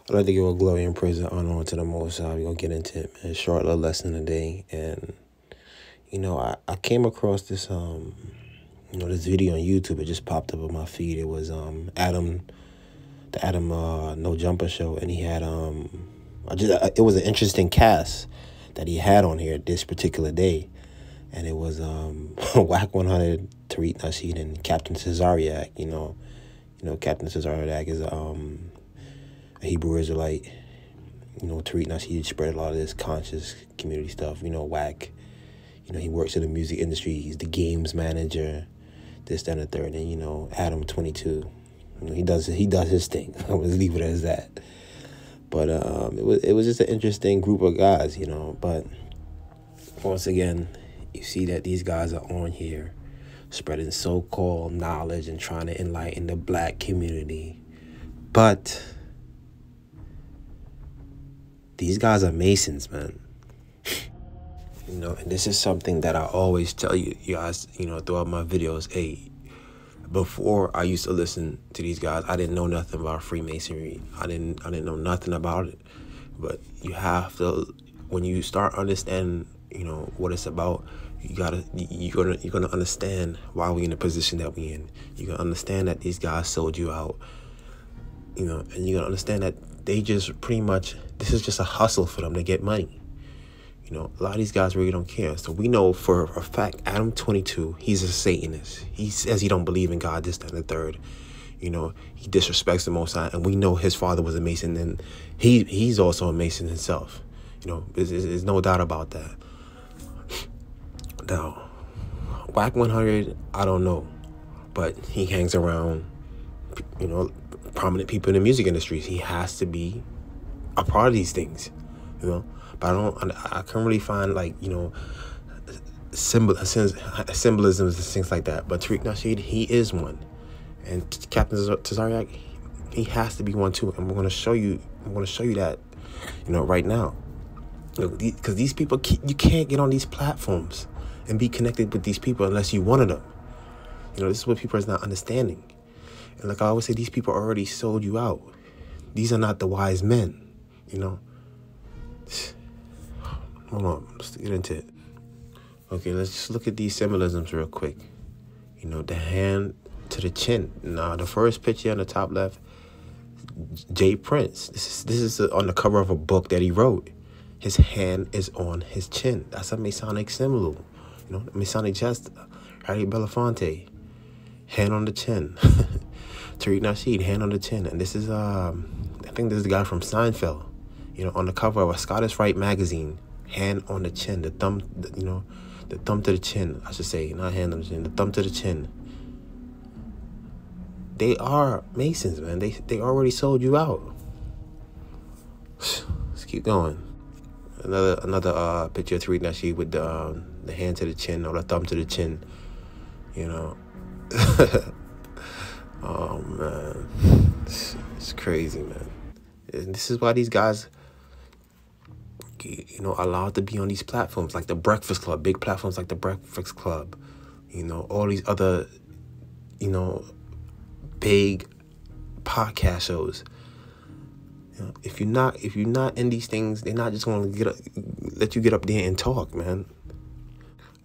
I'd like to give a glory and praise and honor unto the Most High. We're going to get into it, man. Short little lesson today. And, I came across this, this video on YouTube. It just popped up on my feed. It was the Adam No Jumper show. And he had, it was an interesting cast that he had on here this particular day. And it was Whack 100, Tariq Nasheed, and Captain Cesariak. Captain Cesariak is a Hebrew Israelite. Tariq Nasheed spread a lot of this conscious community stuff. Whack. He works in the music industry. He's the games manager, this, that, and the third. And, Adam 22. He does his thing. I'm going to leave it as that. But it was just an interesting group of guys, But once again, you see that these guys are on here spreading so-called knowledge and trying to enlighten the black community. But these guys are Masons, man. And this is something that I always tell you guys, throughout my videos. Hey, before I used to listen to these guys, I didn't know nothing about Freemasonry. I didn't know nothing about it. But you have to, when you start understanding, what it's about, you're gonna understand why we're in the position that we're in. You're gonna understand that these guys sold you out. And you're gonna understand that they just pretty much, this is just a hustle for them to get money. A lot of these guys really don't care. So we know for a fact, Adam 22, he's a Satanist. He says he don't believe in God, this, that, and the third. He disrespects the Most High. And we know his father was a Mason, and he's also a Mason himself. There's no doubt about that. Now, Whack 100, I don't know. But he hangs around, prominent people in the music industry. He has to be a part of these things, But I can't really find, symbolisms and things like that. But Tariq Nasheed, he is one. And Captain Cesariak, he has to be one too. And I'm going to show you that, right now. Because these people, you can't get on these platforms and be connected with these people unless you one of them. This is what people are not understanding. And like I always say, these people already sold you out. These are not the wise men, Hold on, let's get into it. Okay, let's just look at these symbolisms real quick. The hand to the chin. Now, the first picture on the top left, Jay Prince. This is on the cover of a book that he wrote. His hand is on his chin. That's a Masonic symbol. Masonic gesture. Harry Belafonte, hand on the chin. Tariq Nasheed, hand on the chin. And this is, I think this is the guy from Seinfeld. On the cover of a Scottish Rite magazine. Hand on the chin, the thumb, the thumb to the chin, I should say, not hand on the chin, the thumb to the chin. They are Masons, man. They already sold you out. Let's keep going. Another picture of Tariq Nasheed with the hand to the chin or the thumb to the chin. Oh man, it's crazy, man. And this is why these guys, allowed to be on these platforms like the Breakfast Club, big platforms like the Breakfast Club, all these other, big podcast shows. If you're not in these things, they're not just going to let you get up there and talk, man.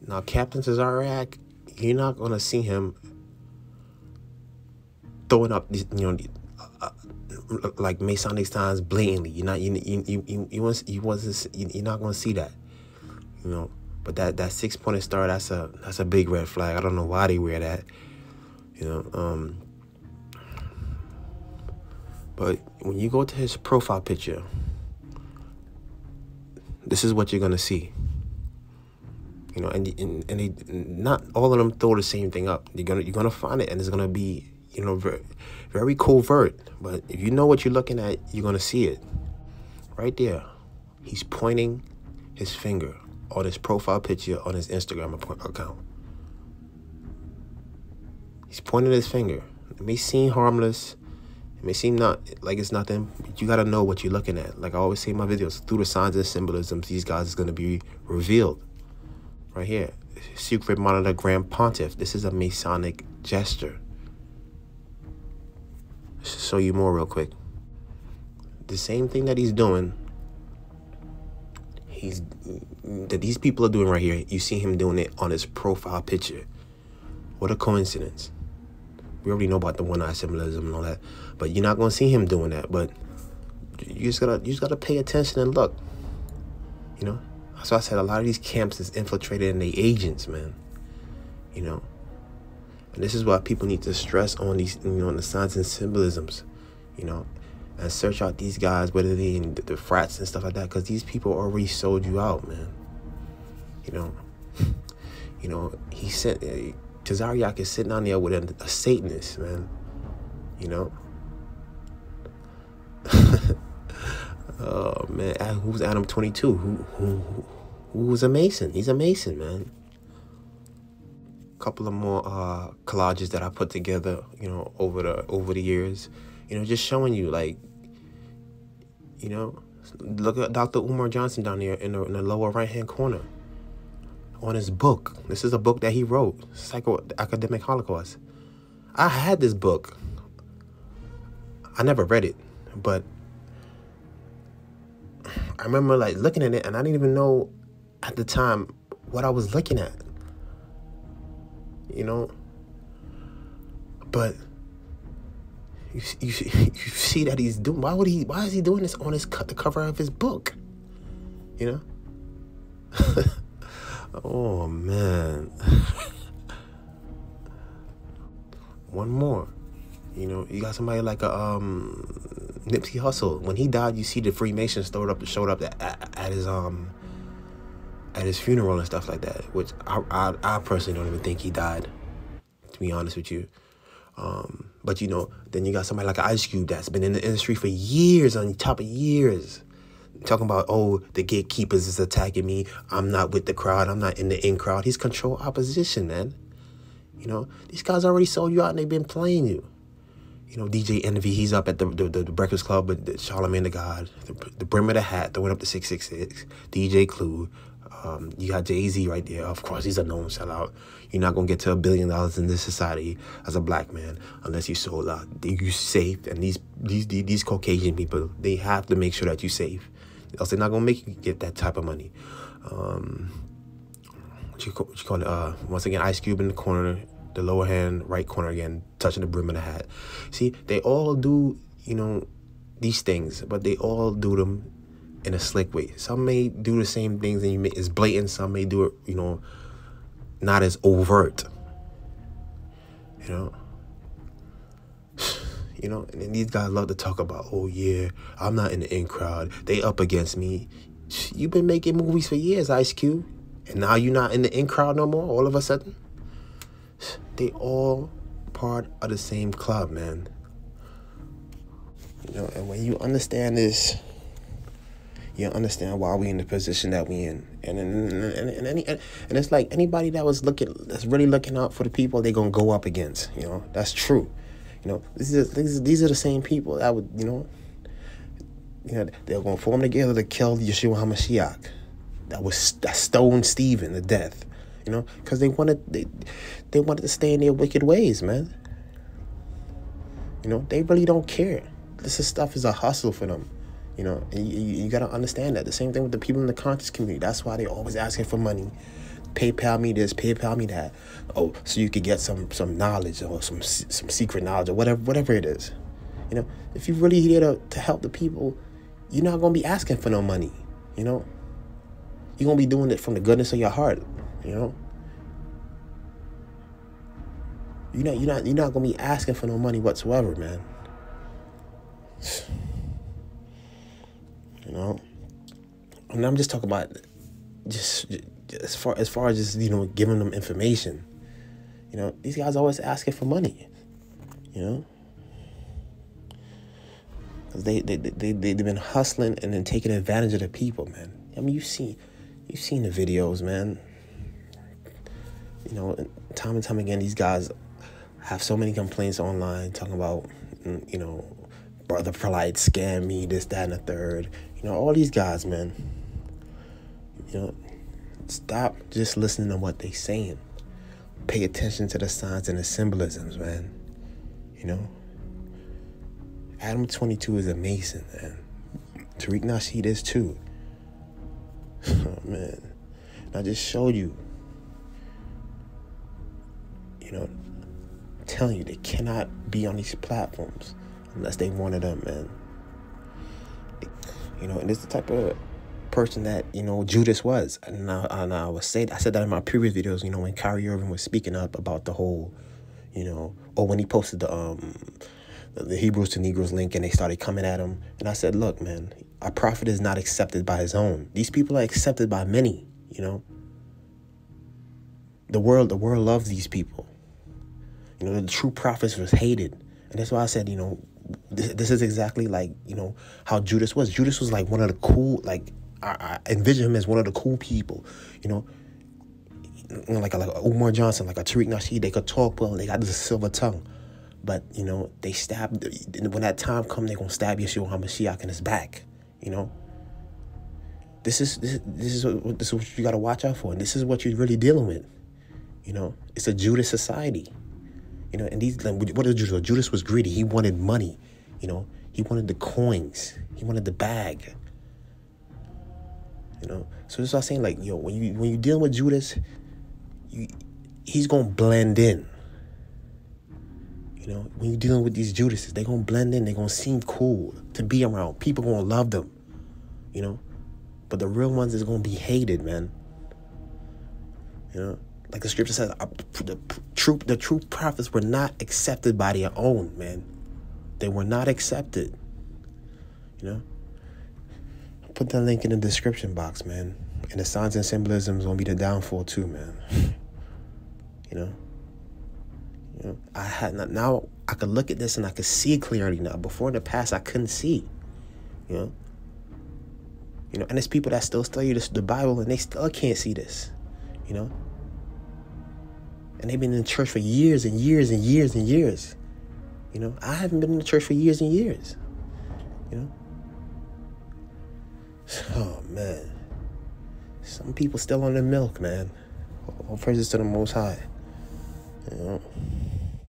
Now, Captain Cesariak, you're not going to see him throwing up these, like Masonic signs blatantly. You're not going to see that, But that 6-pointed star, that's a big red flag. I don't know why they wear that, But when you go to his profile picture, this is what you're gonna see. And they, not all of them throw the same thing up. You're gonna find it, and it's gonna be very, very covert. But if you know what you're looking at, you're gonna see it right there. He's pointing his finger on his profile picture on his Instagram account. He's pointing his finger. It may seem harmless. It may seem not like it's nothing, but you got to know what you're looking at. Like I always say in my videos, through the signs and symbolisms, these guys is going to be revealed. Right here, Secret Monitor Grand Pontiff. This is a Masonic gesture. Let's show you more real quick. the same thing that he's doing, that these people are doing right here. You see him doing it on his profile picture. What a coincidence. We already know about the one-eye symbolism and all that, but you're not gonna see him doing that. But you just gotta pay attention and look. You know, so I said a lot of these camps is infiltrated in the agents, man. You know, and this is why people need to stress on these, you know, the signs and symbolisms. You know, and search out these guys, whether they in the frats and stuff like that, because these people already sold you out, man. You know, he said Tazariak is sitting down there with a Satanist, man. You know. Oh man, who's Adam 22? Who was a Mason? He's a Mason, man. Couple of more collages that I put together, you know, over the years, you know, just showing you, like, you know, look at Dr. Umar Johnson down there in the lower right hand corner on his book. This is a book that he wrote, Psycho-Academic Holocaust. I had this book. I never read it, but I remember like looking at it, and I didn't even know at the time what I was looking at. You know, but you see that he's doing. Why is he doing this on the cover of his book? You know. Oh man. One more. You know, you got somebody like a Nipsey Hussle. When he died, you see the Freemasons showed up at his funeral and stuff like that, which I personally don't even think he died, to be honest with you. But, you know, then you got somebody like Ice Cube that's been in the industry for years, on top of years, talking about, oh, the gatekeepers is attacking me. I'm not with the crowd. I'm not in the in crowd. He's control opposition, man. You know, these guys already sold you out and they've been playing you. You know, DJ Envy, he's up at the Breakfast Club with Charlamagne the God, the Brim of the Hat, throwing up the 666, DJ Clue. You got Jay-Z right there. Of course, he's a known sellout. You're not going to get to $1 billion in this society as a black man unless you sold out. You safe. And these Caucasian people, they have to make sure that you safe. Else they're not going to make you get that type of money. What you call it? Once again, Ice Cube in the corner, the lower hand, right corner again, touching the brim of the hat. See, they all do, you know, these things, but they all do them in a slick way. Some may do the same things and it's blatant. Some may do it, you know, not as overt. You know. You know, and then these guys love to talk about, oh yeah, I'm not in the in crowd. They up against me. You've been making movies for years, Ice Cube, and now you're not in the in crowd no more. All of a sudden, they all part of the same club, man. You know, and when you understand this, you understand why we in the position that we in, and it's like anybody that's really looking out for the people they're gonna go up against. You know, that's true. You know, these are the same people that would, you know, they're gonna form together to kill Yeshua HaMashiach. That stoned Stephen to death. You know, because they wanted to stay in their wicked ways, man. You know, they really don't care. This stuff is a hustle for them. You know, and you got to understand that. The same thing with the people in the conscious community. That's why they're always asking for money. PayPal me this, PayPal me that. Oh, so you could get some knowledge or some secret knowledge or whatever it is. You know, if you're really here to help the people, you're not going to be asking for no money. You know, you're going to be doing it from the goodness of your heart. You know, you're not going to be asking for no money whatsoever, man. You know, and I'm just talking about just as far as just, you know, giving them information. You know, these guys are always asking for money. You know, because they've been hustling and then taking advantage of the people, man. I mean, you've seen the videos, man. You know, time and time again, these guys have so many complaints online talking about, you know, Brother Polite scam me, this, that, and the third. You know, all these guys, man. You know, stop just listening to what they saying. Pay attention to the signs and the symbolisms, man. You know, Adam 22 is a Mason, man. Tariq Nasheed is too. Oh, man. I just showed you. You know, I'm telling you, they cannot be on these platforms unless they wanted them, man. You know, and it's the type of person that, you know, Judas was. And I said that in my previous videos, you know, when Kyrie Irving was speaking up about the whole, you know, or when he posted the Hebrews to Negroes link and they started coming at him. And I said, look, man, a prophet is not accepted by his own. These people are accepted by many, you know. The world loves these people. You know, the true prophets was hated. And that's why I said, you know, this is exactly like, you know, how Judas was. Judas was like one of the cool, like, I envision him as one of the cool people, you know, like a Umar Johnson, like a Tariq Nasheed. They could talk well, they got this silver tongue. But, you know, they stabbed, when that time comes, they're going to stab Yeshua HaMashiach in his back, you know. This is what you got to watch out for. And this is what you're really dealing with, you know. It's a Judas society, you know. And what is Judas? Judas was greedy. He wanted money, you know. He wanted the coins. He wanted the bag, you know. So that's what I'm saying, like, yo, when you're dealing with Judas, he's going to blend in. You know, when you're dealing with these Judases, they're going to blend in. They're going to seem cool to be around. People going to love them, you know. But the real ones is going to be hated, man. You know, like the scripture says, the true prophets were not accepted by their own, man. They were not accepted, you know. Put that link in the description box, man. And the signs and symbolisms going to be the downfall too, man. You know. You know, now I could look at this and I could see clearly now. Before in the past, I couldn't see. You know, and there's people that still study the Bible and they still can't see this. You know, and they've been in church for years and years and years and years. You know, I haven't been in the church for years and years. You know, oh man, some people still on the milk, man. All praises to the Most High. You know.